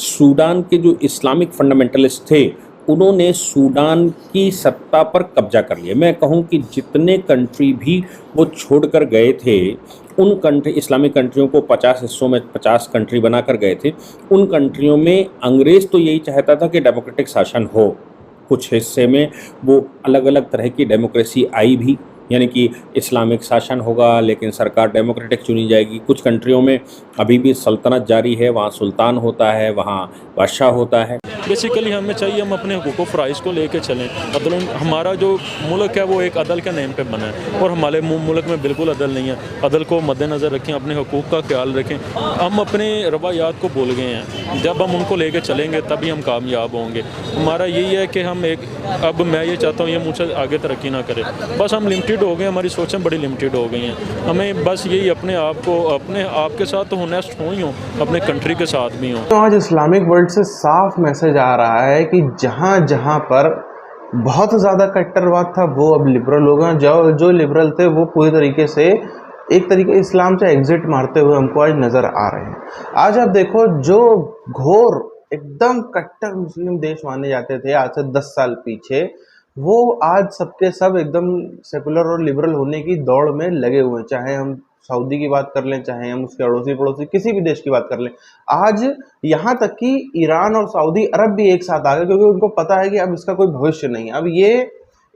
Sudan के जो Islamic fundamentalist थे, उन्होंने सूडान की सत्ता पर कब्जा कर लिया। मैं कहूँ कि जितने कंट्री भी वो छोड़कर गए थे, उन कंट्री इस्लामिक कंट्रियों को 50 हिस्सों में 50 कंट्री बनाकर गए थे। उन कंट्रियों में अंग्रेज़ तो यही चाहता था कि डेमोक्रेटिक शासन हो। कुछ हिस्से में वो अलग-अलग तरह की डेमोक्रेसी आई भी, यानी कि इस्लामिक शासन होगा लेकिन सरकार डेमोक्रेटिक चुनी जाएगी। कुछ कंट्रियों में अभी भी सल्तनत जारी है, वहाँ सुल्तान होता है, वहाँ बादशाह होता है। बेसिकली हमें चाहिए हम अपने हुकूक फ़राइज़ को लेके चलें। अदल हमारा जो मुल्क है वो एक अदल के नेम पे बना है और हमारे मुल्क में बिल्कुल अदल नहीं है। अदल को मद्देनज़र रखें, अपने हुकूक का ख्याल रखें। हम अपने रवायात को भूल गए हैं, जब हम उनको लेके चलेंगे तभी हम कामयाब होंगे। हमारा यही है कि हम अब मैं ये चाहता हूँ ये मुझसे आगे तरक्की ना करे, बस हम लिमिटेड हो गए, हमारी सोचें बड़ी लिमिटेड हो गई हैं। हमें बस यही अपने आप के साथ तो होनेस्ट हो ही हो, अपने कंट्री के साथ भी हों। तो आज इस्लामिक वर्ल्ड से साफ मैसेज आ रहा है कि जहाँ जहाँ पर बहुत ज़्यादा कट्टरवाद था वो अब लिबरल हो गए। जो लिबरल थे वो पूरी तरीके से एक तरीके इस्लाम से एग्जिट मारते हुए हमको आज नज़र आ रहे हैं। आज आप देखो, जो घोर एकदम कट्टर मुस्लिम देश माने जाते थे आज से 10 साल पीछे, वो आज सबके सब एकदम सेकुलर और लिबरल होने की दौड़ में लगे हुए हैं। चाहे हम सऊदी की बात कर लें, चाहे हम उसके अड़ोसी पड़ोसी किसी भी देश की बात कर लें। आज यहाँ तक कि ईरान और सऊदी अरब भी एक साथ आ गए, क्योंकि उनको पता है कि अब इसका कोई भविष्य नहीं है। अब ये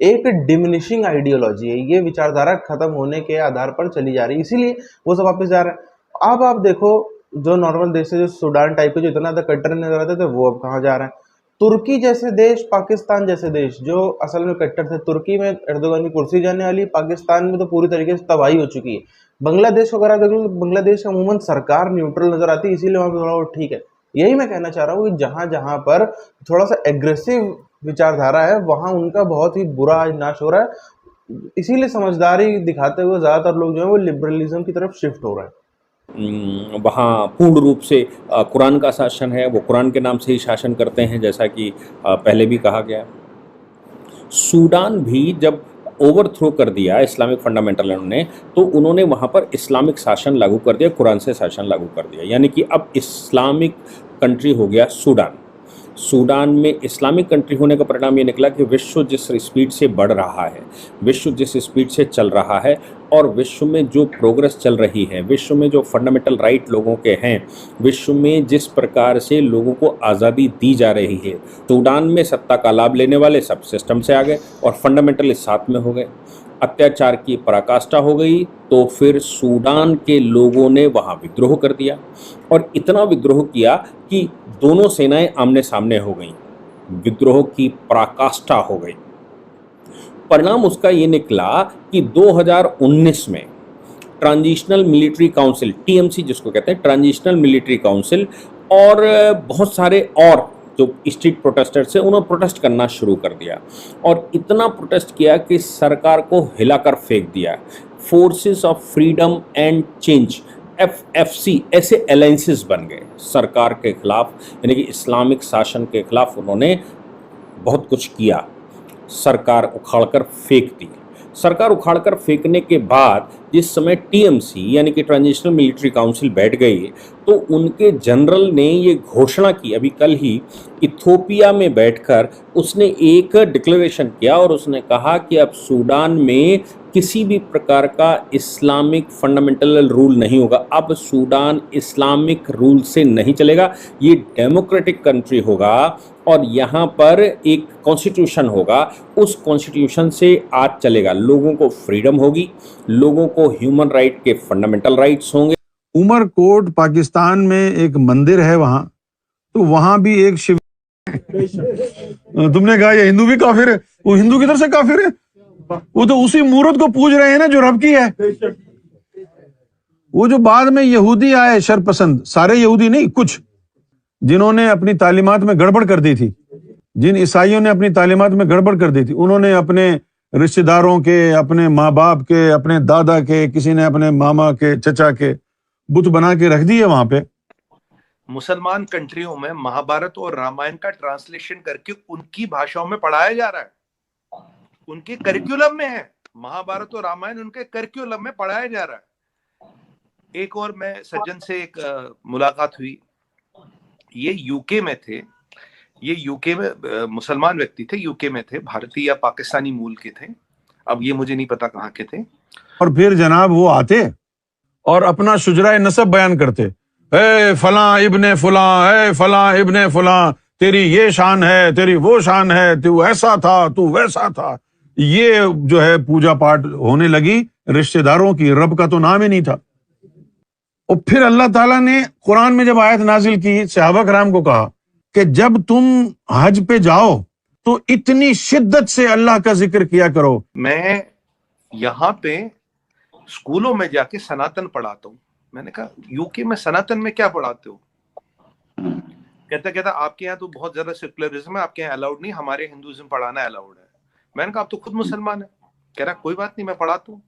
एक डिमिनिशिंग आइडियोलॉजी है, ये विचारधारा खत्म होने के आधार पर चली जा रही है, इसीलिए वो सब वापस जा रहे हैं। अब आप देखो, जो नॉर्मल देश है, जो सूडान टाइप के जो इतना ज्यादा कट्टर नजर आते थे, वो अब कहाँ जा रहे हैं। तुर्की जैसे देश, पाकिस्तान जैसे देश जो असल में कट्टर थे, तुर्की में एर्दोगान की कुर्सी जाने वाली, पाकिस्तान में तो पूरी तरीके से तबाही हो चुकी है। बांग्लादेश वगैरह देख लो, बांग्लादेश अमूमन सरकार न्यूट्रल नजर आती है, इसीलिए वहां पे थोड़ा वो ठीक है। यही मैं कहना चाह रहा हूँ कि जहां जहां पर थोड़ा सा एग्रेसिव विचारधारा है, वहां उनका बहुत ही बुरा आज नाश हो रहा है। इसीलिए समझदारी दिखाते हुए ज्यादातर लोग जो है वो लिबरलिज्म की तरफ शिफ्ट हो रहे हैं। वहाँ पूर्ण रूप से कुरान का शासन है, वो कुरान के नाम से ही शासन करते हैं, जैसा कि पहले भी कहा गया। सूडान भी जब ओवरथ्रो कर दिया इस्लामिक फंडामेंटल ने, तो उन्होंने वहाँ पर इस्लामिक शासन लागू कर दिया, कुरान से शासन लागू कर दिया, यानी कि अब इस्लामिक कंट्री हो गया सूडान। सूडान में इस्लामिक कंट्री होने का परिणाम ये निकला कि विश्व जिस स्पीड से बढ़ रहा है, विश्व जिस स्पीड से चल रहा है, और विश्व में जो प्रोग्रेस चल रही है, विश्व में जो फंडामेंटल राइट लोगों के हैं, विश्व में जिस प्रकार से लोगों को आज़ादी दी जा रही है, सूडान में सत्ता का लाभ लेने वाले सब सिस्टम से आ गए और फंडामेंटल साथ में हो गए। अत्याचार की पराकाष्ठा हो गई, तो फिर सूडान के लोगों ने वहाँ विद्रोह कर दिया, और इतना विद्रोह किया कि दोनों सेनाएं आमने सामने हो गईं, विद्रोह की पराकाष्ठा हो गई। परिणाम उसका ये निकला कि 2019 में ट्रांजिशनल मिलिट्री काउंसिल, टीएमसी जिसको कहते हैं, ट्रांजिशनल मिलिट्री काउंसिल, और बहुत सारे और जो स्ट्रीट प्रोटेस्टर्स हैं, उन्होंने प्रोटेस्ट करना शुरू कर दिया, और इतना प्रोटेस्ट किया कि सरकार को हिलाकर फेंक दिया। Forces of freedom and change, FFC, ऐसे अलायंसेस बन गए सरकार के खिलाफ, यानी कि इस्लामिक शासन के खिलाफ उन्होंने बहुत कुछ किया। सरकार उखाड़कर फेंक दी। सरकार उखाड़कर फेंकने के बाद जिस समय टीएमसी यानी कि ट्रांजिशनल मिलिट्री काउंसिल बैठ गई, तो उनके जनरल ने ये घोषणा की, अभी कल ही इथियोपिया में बैठकर उसने एक डिक्लेरेशन किया, और उसने कहा कि अब सूडान में किसी भी प्रकार का इस्लामिक फंडामेंटल रूल नहीं होगा। अब सूडान इस्लामिक रूल से नहीं चलेगा, ये डेमोक्रेटिक कंट्री होगा, और यहाँ पर एक कॉन्स्टिट्यूशन होगा, उस कॉन्स्टिट्यूशन से आज चलेगा। लोगों को फ्रीडम होगी, लोगों को ह्यूमन राइट के फंडामेंटल राइट्स होंगे। उमरकोट पाकिस्तान में एक मंदिर है वहां, तो वहां भी एक शिव तुमने कहा ये हिंदू भी काफिर है, वो हिंदू किधर से काफिर है? वो तो उसी मूर्त को पूज रहे हैं ना जो रब की है। वो जो बाद में यहूदी आए शरपसंद, सारे यहूदी नहीं, कुछ जिन्होंने अपनी तालीमात में गड़बड़ कर दी थी, जिन ईसाइयों ने अपनी तालीमात में गड़बड़ कर दी थी, उन्होंने अपने रिश्तेदारों के, अपने माँ बाप के, अपने दादा के, किसी ने अपने मामा के, चचा के बुत बना के रख दिए वहां पे। मुसलमान कंट्रियों में महाभारत और रामायण का ट्रांसलेशन करके उनकी भाषाओं में पढ़ाया जा रहा है, उनके करिकुलम में है। महाभारत और रामायण उनके करिकुलम में पढ़ाया जा रहा है। एक और मैं सज्जन से एक मुलाकात हुई, ये यूके में थे, ये यूके में मुसलमान व्यक्ति थे, यूके में थे, भारतीय या पाकिस्तानी मूल के थे, अब ये मुझे नहीं पता कहाँ के थे। और फिर जनाब वो आते और अपना शुजराए नसब बयान करते, ए फलां इब्ने फलां, ए फलां इब्ने फलां, तेरी ये शान है, तेरी वो शान है, तू ऐसा था, तू वैसा था। ये जो है पूजा पाठ होने लगी रिश्तेदारों की, रब का तो नाम ही नहीं था। और फिर अल्लाह ताला ने कुरान में जब आयत नाजिल की, सहाबा कराम को कहा कि जब तुम हज पे जाओ तो इतनी शिद्दत से अल्लाह का जिक्र किया करो। मैं यहाँ पे स्कूलों में जाके सनातन पढ़ाता हूँ। मैंने कहा यूके में सनातन में क्या पढ़ाते हो? कहता आपके यहाँ तो बहुत ज्यादा सेकुलरिज्म है, आपके यहाँ अलाउड नहीं, हमारे हिंदुइज्म पढ़ाना अलाउड है। मैंने कहा आप तो खुद मुसलमान है। कह रहा कोई बात नहीं, मैं पढ़ाता हूँ।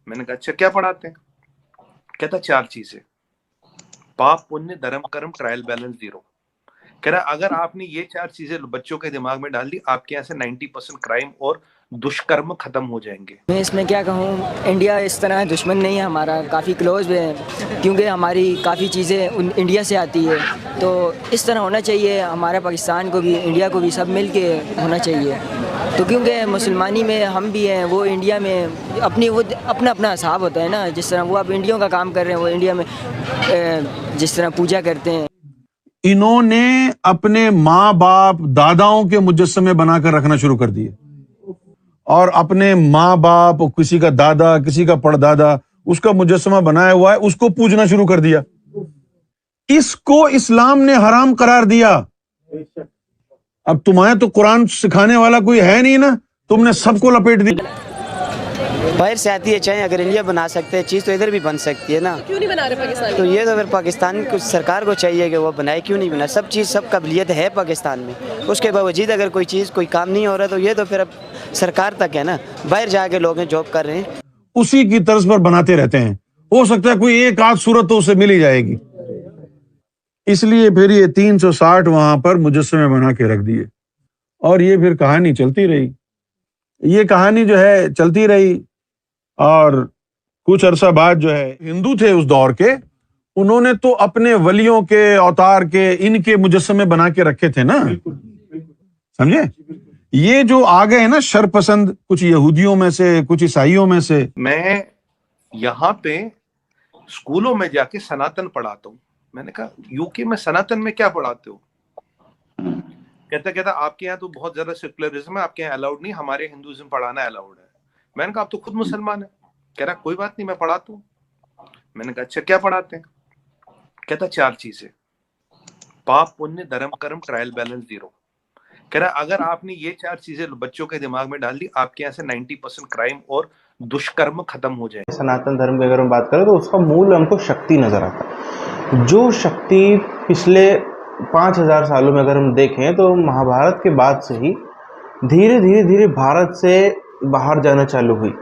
मैंने कहा अच्छा क्या पढ़ाते हैं? कहता 4 चीजें, पाप पुण्य धर्म कर्म ट्रायल बैलेंस 0। कह रहा अगर आपने ये 4 चीजें बच्चों के दिमाग में डाल दी, आपके यहाँ से 90% क्राइम और दुष्कर्म खत्म हो जाएंगे। मैं इसमें क्या कहूँ, इंडिया इस तरह दुश्मन नहीं है हमारा, काफ़ी क्लोज है, क्योंकि हमारी काफ़ी चीज़ें इंडिया से आती है। तो इस तरह होना चाहिए, हमारा पाकिस्तान को भी इंडिया को भी सब मिल के होना चाहिए। तो क्योंकि मुसलमानी में हम भी हैं, वो इंडिया में अपनी वो अपना अपना हिसाब होता है ना। जिस तरह वो अब इंडिया का काम कर रहे हैं, वो इंडिया में जिस तरह पूजा करते हैं। इन्होंने अपने माँ बाप दादाओं के मुजस्समे बनाकर रखना शुरू कर दिए, और अपने माँ बाप, किसी का दादा, किसी का परदादा, उसका मुजस्समा बनाया हुआ है, उसको पूजना शुरू कर दिया। इसको इस्लाम ने हराम करार दिया। अब तुम्हें तो कुरान सिखाने वाला कोई है नहीं ना, तुमने सबको लपेट दिया। बाहर से आती है, चाहे अगर इंडिया बना सकते हैं चीज़ तो इधर भी बन सकती है ना। क्यों नहीं बना रहे पाकिस्तान? तो ये तो फिर पाकिस्तान को सरकार को चाहिए कि वो बनाए, क्यों नहीं बना। सब चीज़, सब काबिलियत है पाकिस्तान में, उसके बावजूद अगर कोई चीज़, कोई काम नहीं हो रहा तो ये तो फिर अब सरकार तक है ना। बाहर जाके लोग जॉब कर रहे हैं, उसी की तर्ज पर बनाते रहते हैं। हो सकता है कोई एक आध सूरत तो उसे मिल ही जाएगी, इसलिए फिर ये 360 वहां पर मुजस्समे बना के रख दिए। और ये फिर कहानी चलती रही, ये कहानी जो है चलती रही। और कुछ अरसा बाद जो है हिंदू थे उस दौर के, उन्होंने तो अपने वलियों के, अवतार के, इनके मुजस्समे बना के रखे थे ना, समझे। ये जो आ गए ना शरपसंद, कुछ यहूदियों में से, कुछ ईसाइयों में से। मैं यहाँ पे स्कूलों में जाके सनातन पढ़ाता हूँ। मैंने कहा यूके में सनातन में क्या पढ़ाते हो? कहता आपके यहाँ तो बहुत ज्यादा सेकुलरिज्म है, आपके यहाँ अलाउड नहीं, हमारे हिंदुइज्म पढ़ाना अलाउड है। मैंने कहा आप तो खुद मुसलमान है। कह रहा कोई बात नहीं, मैं पढ़ाता हूँ। मैंने कहा अच्छा क्या पढ़ाते हैं? कहता 4 चीजें, पाप पुण्य धर्म कर्म ट्रायल बैलेंस 0। कह रहा अगर आपने ये 4 चीजें बच्चों के दिमाग में डाल दी, आपके यहाँ से 90% क्राइम और दुष्कर्म खत्म हो जाए। सनातन धर्म की अगर हम बात करें तो उसका मूल हमको शक्ति नजर आता है। जो शक्ति पिछले 5000 सालों में अगर हम देखें तो महाभारत के बाद से ही धीरे धीरे भारत से बाहर जाना चालू हुई।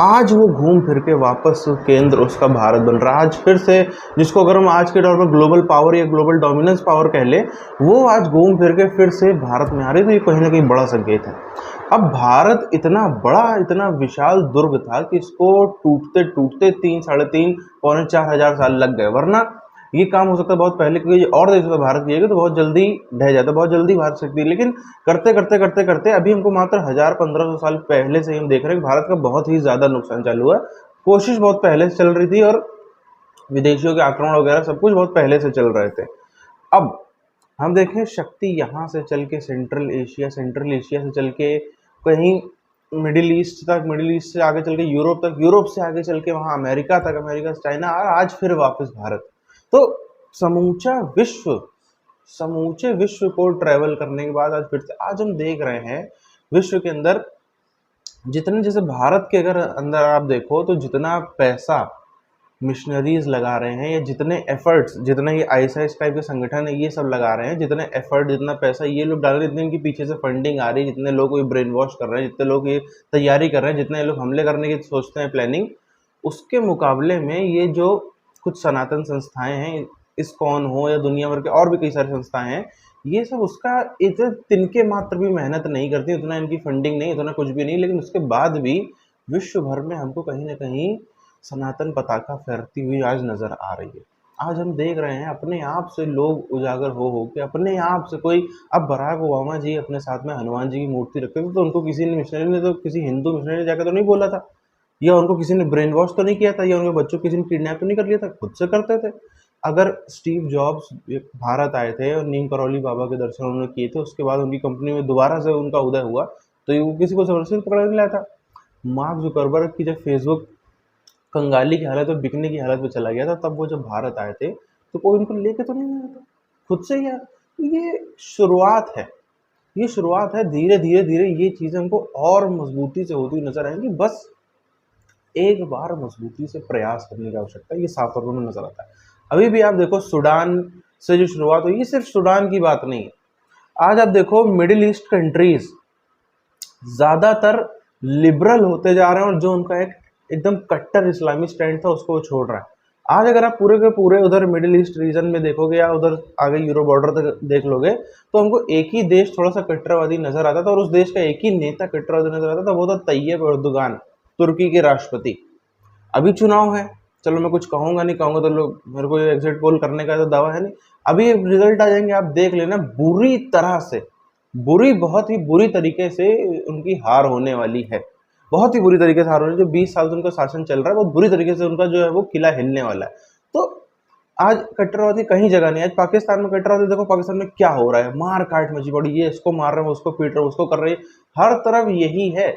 आज वो घूम फिर के वापस केंद्र उसका भारत बन रहा है। आज फिर से, जिसको अगर हम आज के दौर पर ग्लोबल पावर या ग्लोबल डोमिनेंस पावर कह ले, वो आज घूम फिर के फिर से भारत में आ रही। तो ये कहीं ना कहीं बड़ा संकेत है। अब भारत इतना बड़ा, इतना विशाल दुर्ग था कि इसको टूटते टूटते 3, 3.5, पौने 4 हजार साल लग गए। वरना ये काम हो सकता है बहुत पहले, क्योंकि और देशों से भारत किएगा तो बहुत जल्दी ढह जाता, बहुत जल्दी भारत सकती है। लेकिन करते करते करते करते अभी हमको मात्र 1000-1500 साल पहले से हम देख रहे हैं कि भारत का बहुत ही ज़्यादा नुकसान चालू हुआ। कोशिश बहुत पहले से चल रही थी और विदेशियों के आक्रमण वगैरह सब कुछ बहुत पहले से चल रहे थे। अब हम देखें शक्ति यहाँ से चल के सेंट्रल एशिया से चल के कहीं मिडिल ईस्ट तक, मिडिल ईस्ट से आगे चल के यूरोप तक, यूरोप से आगे चल के वहाँ अमेरिका तक, अमेरिका से चाइना, और आज फिर वापस भारत। तो समूचे विश्व को ट्रैवल करने के बाद आज फिर से आज हम देख रहे हैं विश्व के अंदर जितने, जैसे भारत के अगर अंदर आप देखो तो जितना पैसा मिशनरीज लगा रहे हैं, या जितने एफर्ट्स, जितने ये आईएसआईएस टाइप के संगठन है ये सब लगा रहे हैं, जितने एफर्ट, जितना पैसा ये लोग डाल रहे हैं, जितने इनके पीछे से फंडिंग आ रही है, जितने लोग ये ब्रेन वॉश कर रहे हैं, जितने लोग ये तैयारी कर रहे हैं, जितने लोग हमले करने की सोचते हैं प्लानिंग, उसके मुकाबले में ये जो कुछ सनातन संस्थाएं हैं, इस्कॉन हो या दुनिया भर के और भी कई सारी संस्थाएं हैं, ये सब उसका इतने तिनके मात्र भी मेहनत नहीं करती, उतना इनकी फंडिंग नहीं, उतना कुछ भी नहीं, लेकिन उसके बाद भी विश्व भर में हमको कहीं ना कहीं सनातन पताका फहरती हुई आज नजर आ रही है। आज हम देख रहे हैं अपने आप से लोग उजागर हो के अपने आप से कोई, अब बराक ओबामा जी अपने साथ में हनुमान जी की मूर्ति रखते थे तो उनको किसी ने मिशनरी ने तो किसी हिंदू मिशनरी ने जाकर तो नहीं बोला था, या उनको किसी ने ब्रेन वॉश तो नहीं किया था, या उनके बच्चों को किसी ने किडनैप तो नहीं कर लिया था, खुद से करते थे। अगर स्टीव जॉब्स भारत आए थे और नीम करौली बाबा के दर्शन उन्होंने किए थे, उसके बाद उनकी कंपनी में दोबारा से उनका उदय हुआ, तो वो किसी को जबरदस्ती पकड़ नहीं लाया था। मार्क जुकरबर्ग की जब फेसबुक कंगाली की हालत में, बिकने की हालत में चला गया था, तब वो जब भारत आए थे तो कोई उनको लेके तो नहीं आया था, खुद से ही आया। ये शुरुआत है, ये शुरुआत है। धीरे धीरे धीरे ये चीज़ें हमको और मजबूती से होती नजर आएंगी। बस एक बार मजबूती से प्रयास करने की आवश्यकता है, ये साफ तौर पर नजर आता है। अभी भी आप देखो सूडान से जो शुरुआत हुई, ये सिर्फ सूडान की बात नहीं है। आज आप देखो मिडिल ईस्ट कंट्रीज ज़्यादातर लिबरल होते जा रहे हैं और जो उनका एक एकदम कट्टर इस्लामी स्टैंड था उसको वो छोड़ रहा है। आज अगर आप पूरे के पूरे उधर मिडिल ईस्ट रीजन में देखोगे या उधर आगे यूरो बॉर्डर तक देख लोगे तो हमको एक ही देश थोड़ा सा कट्टरवादी नजर आता था और उस देश का एक ही नेता कट्टरवादी नजर आता था, वो था तैयब एर्दोगान, तुर्की के राष्ट्रपति। अभी चुनाव है, चलो मैं कुछ कहूँगा नहीं, कहूँगा तो लोग मेरे को एग्जिट पोल करने का तो दावा है नहीं। अभी रिजल्ट आ जाएंगे, आप देख लेना, बुरी तरह से बहुत ही बुरी तरीके से उनकी हार होने वाली है, बहुत ही बुरी तरीके से हार होने। जो 20 साल से उनका शासन चल रहा है बहुत बुरी तरीके से उनका जो है वो किला हिलने वाला है। तो आज कट्टरवादी कहीं जगह नहीं। आज पाकिस्तान में कट्टरवादी देखो, पाकिस्तान में क्या हो रहा है, मार काट मची पड़ी, ये इसको मार रहे हैं, उसको पीट रहे हैं, उसको कर रहे हैं, हर तरफ यही है।